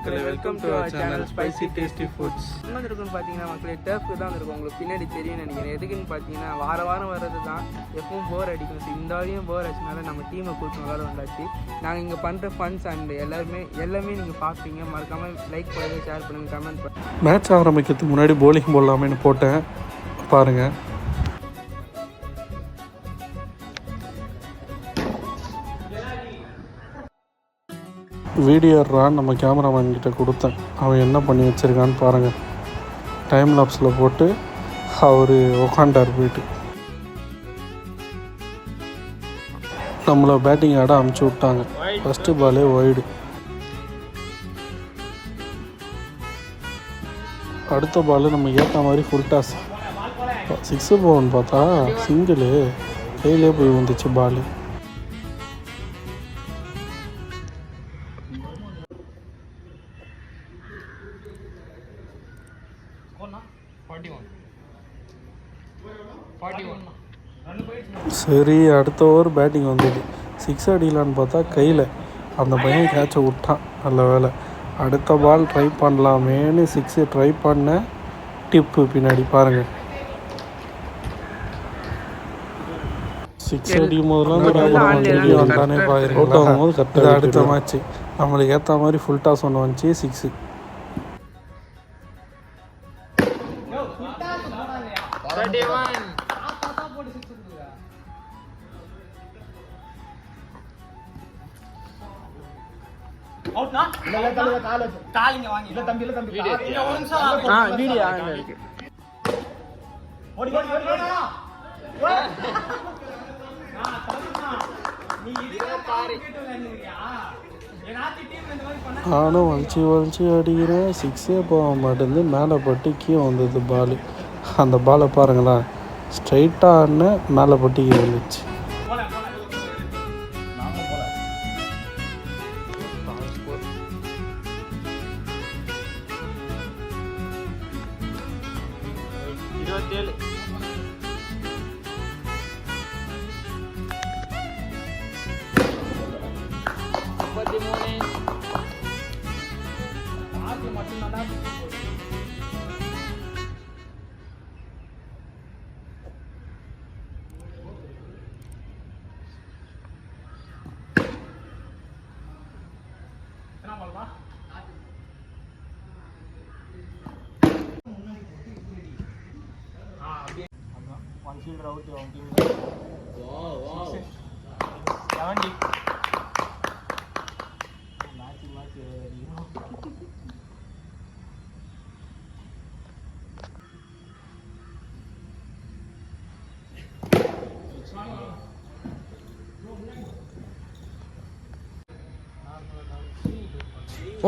மக்களே, welcome to our channel spicy tasty foods. என்ன இருக்குன்னு பார்த்தீங்கன்னா மக்களே, டர்ஃப்க்கு தான் இருக்கும். உங்களுக்கு பின்னாடி தெரியும் நினைக்கிறேன். எதுக்குன்னு பார்த்தீங்கன்னா வாரம் வர்றது தான் எப்பவும் போர் அடிக்கும். இந்த வாரியும் போர் அடிச்சனால நம்ம டீமை கூட்டு விளாட வந்தாச்சு. நாங்கள் இங்கே பண்ணுற ஃபன்ஸ் அண்ட் எல்லாமே நீங்கள் பார்ப்பீங்க. மறக்காமல் லைக் பண்ணுங்கள், ஷேர் பண்ணுங்கள், கமெண்ட் பண்ணுங்கள். மேட்ச் ஆரம்பிக்கிறதுக்கு முன்னாடி போலிங் போடலாமேன்னு போட்டேன். பாருங்கள், வீடியோ நம்ம கேமராமேன் கிட்ட கொடுத்தேன். அவன் என்ன பண்ணி வச்சுருக்கான்னு பாருங்கள். டைம் லாப்ஸில் போட்டு அவர் உக்காண்டார் போயிட்டு. நம்மளை பேட்டிங் ஆட அமுச்சு விட்டாங்க. ஃபஸ்ட்டு பாலே ஒய்டு. அடுத்த பால் நம்ம ஏற்ற மாதிரி ஃபுல் டாஸ். 6 போகணுன்னு பார்த்தா சிங்கிளு கையிலே போய் வந்துச்சு பால். சரி, அடுத்த ஓவர் பேட்டிங் வந்தது. 6 அடிக்கலான்னு பார்த்தா கையில் அந்த பையன் கேட்சை விட்டான். நல்ல வேலை. அடுத்த பால் ட்ரை பண்ணலாமேன்னு 6 ட்ரை பண்ண டிப்பு பின்னாடி பாருங்கள். 6 அடிக்கும் போதெல்லாம் வந்தானே பாருங்க. அவுட் ஆகும்போது கரெக்டாக அடுத்த மேட்ச்சு நம்மளுக்கு ஏற்ற மாதிரி ஃபுல் டாஸ் ஒன்று வந்துச்சு. 6 நானும் வலிச்சு அடிக்கிறேன். 6 போக மாட்டேங்குது. மேலே பட்டு கீழே வந்தது பால். அந்த பாலை பாருங்களேன், ஸ்ட்ரைட்டாக ஆடின மேலே பட்டு கீழே வந்துச்சு.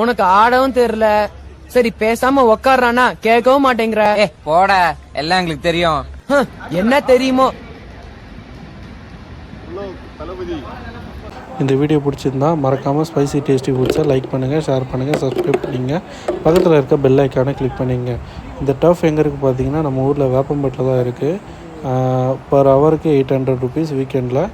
உனக்கு ஆடவும் தெரியல. சரி பேசாம உக்காடுறானா கேட்கவும் மாட்டேங்கிற. போட, எல்லாம் எங்களுக்கு தெரியும். என்ன தெரியுமோ. இந்த வீடியோ பிடிச்சிருந்தா மறக்காமல் ஸ்பைசி டேஸ்டி ஃபுட்ஸை லைக் பண்ணுங்கள், ஷேர் பண்ணுங்கள், சப்ஸ்கிரைப் பண்ணிங்க. பக்கத்தில் இருக்க பெல் ஐக்கானை கிளிக் பண்ணிங்க. இந்த டர்ஃப் எங்கே இருக்குது பார்த்தீங்கன்னா நம்ம ஊரில் வேப்பம்பட்டில் தான் இருக்குது. பர் ஹவருக்கு 800 rupees வீக்கெண்டில்.